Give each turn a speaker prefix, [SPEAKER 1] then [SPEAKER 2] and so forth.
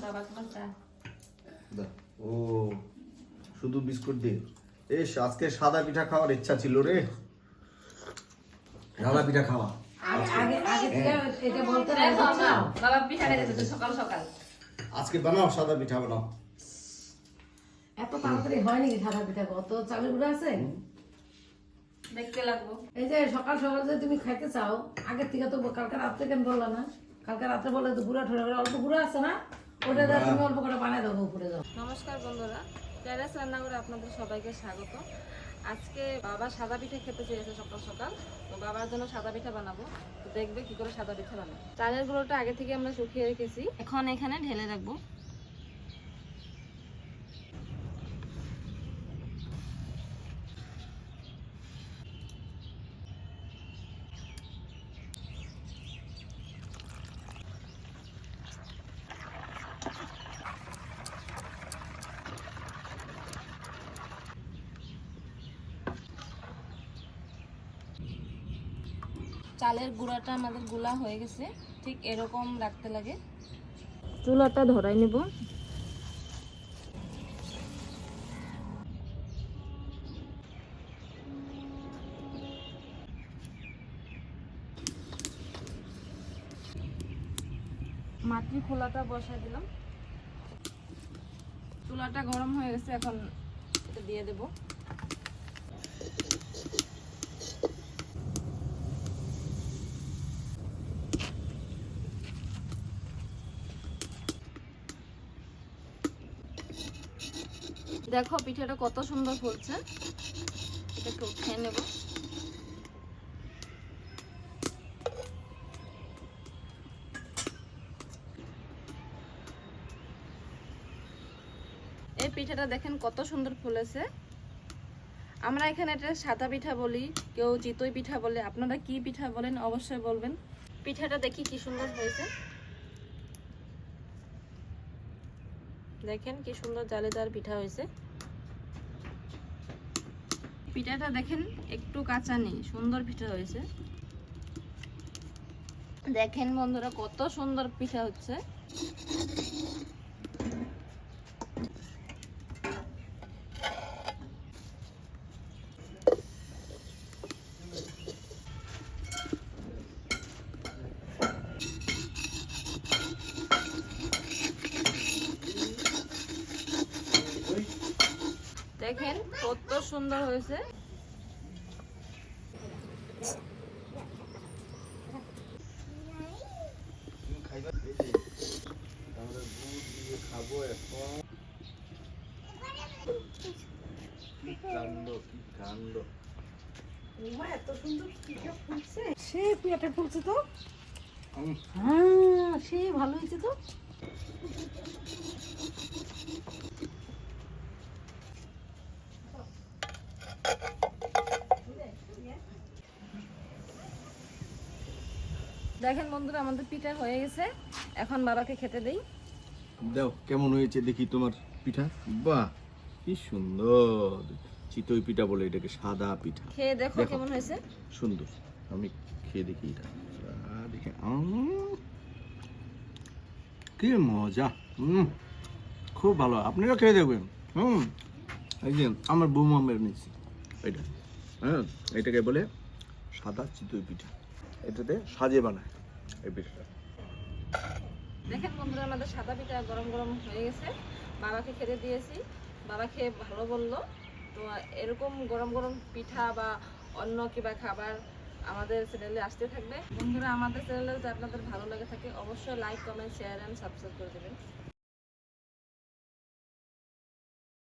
[SPEAKER 1] বাবা তোমার চা।
[SPEAKER 2] ও শুধু বিস্কুট দিয়ে। আজকে সাদা পিঠা খাওয়ার ইচ্ছা ছিল রে। সাদা পিঠা খাওয়া
[SPEAKER 1] এটা বলতে নাও বাবা পিঠা খাইতে সকাল সকাল।
[SPEAKER 2] আজকে বানাও সাদা পিঠা বানাও।
[SPEAKER 3] এত তাড়াতাড়ি হয় নাকি সাদা পিঠা? কত চালের গুঁড়া আছে
[SPEAKER 1] দেখতে লাগবো।
[SPEAKER 3] এই যে সকাল সকাল যে তুমি খাইতে চাও, আগের থেকে তো কালকে রাত্রে কেন বললা না? কালকে রাত্রে বললে তো গুঁড়া ঠোড়া অল্প গুঁড়া আছে না, ওটা দিয়ে তুমি অল্প করে বানাই দাও উপরে দাও।
[SPEAKER 1] নমস্কার বন্ধুরা, টেরেস রান্নাঘরে আপনাদের সবাইকে স্বাগত। আজকে বাবা সাদা পিঠা খেতে চেয়েছে সকাল সকাল, তো বাবার জন্য সাদা পিঠা বানাবো। তো দেখবে কি করে সাদা পিঠা বানাবো। চালের গুঁড়োটা আগে থেকে আমরা শুকিয়ে রেখেছি, এখন এখানে ঢেলে রাখবো। চালের গুঁড়াটা আমাদের গুলা হয়ে গেছে, ঠিক এরকম রাখতে লাগে। চুলাটা ধরাই নেব। মাটির খোলাটা বসাই দিলাম। চুলাটা গরম হয়ে গেছে, এখন এটা দিয়ে দেব। দেখো পিঠাটা কত সুন্দর ফুলছে, এটা একটু উঠিয়ে নেব। এই পিঠাটা দেখেন কত সুন্দর ফুলেছে। আমরা এখানে এটা সাদা পিঠা বলি, কেউ চিতই পিঠা বলে, আপনারা কি পিঠা বলেন অবশ্যই বলবেন। পিঠাটা দেখি কি সুন্দর হয়েছে, দেখেন কি সুন্দর জালেদার পিঠা হয়েছে। পিঠাটা দেখেন একটু কাঁচা নেই, সুন্দর পিঠা হয়েছে। দেখেন বন্ধুরা কত সুন্দর পিঠা হচ্ছে। দেখেন কত সুন্দর হয়েছে।
[SPEAKER 3] এত সুন্দর পিঠা ফুলছে, সে পিঠাটা ফুলছে তো। হ্যাঁ সে ভালো হয়েছে তো।
[SPEAKER 1] দেখেন বন্ধুরা আমাদের পিঠা হয়ে গেছে, এখন বাবাকে খেতে দেই।
[SPEAKER 2] দাও কেমন হয়েছে দেখি তোমার পিঠা। বাহ কি সুন্দর, চিতই পিঠা বলে এটাকে, সাদা পিঠা।
[SPEAKER 1] খেয়ে দেখো কেমন হয়েছে।
[SPEAKER 2] সুন্দর, আমি খেয়ে দেখি এটা। দেখে কি মজা, খুব ভালো। আপনারা খেয়ে দেখবেন। এই যে আমার বৌমা নিচ্ছি এটা, হ্যাঁ এটাকে বলে সাদা চিতই পিঠা। এটাতে সাজে বানায় এই পিঠাটা।
[SPEAKER 1] দেখেন বন্ধুরা আমাদের সাদা পিঠা গরম গরম হয়ে গেছে, বাবাকে খেতে দিয়েছি। বাবা খেয়ে ভালো বললো। তো এরকম গরম গরম পিঠা বা অন্য কিবা খাবার আমাদের চ্যানেলে আসতে থাকবে। বন্ধুরা আমাদের চ্যানেলে যদি আপনাদের ভালো লাগে থাকে অবশ্যই like, comment, share and subscribe করে দেবেন।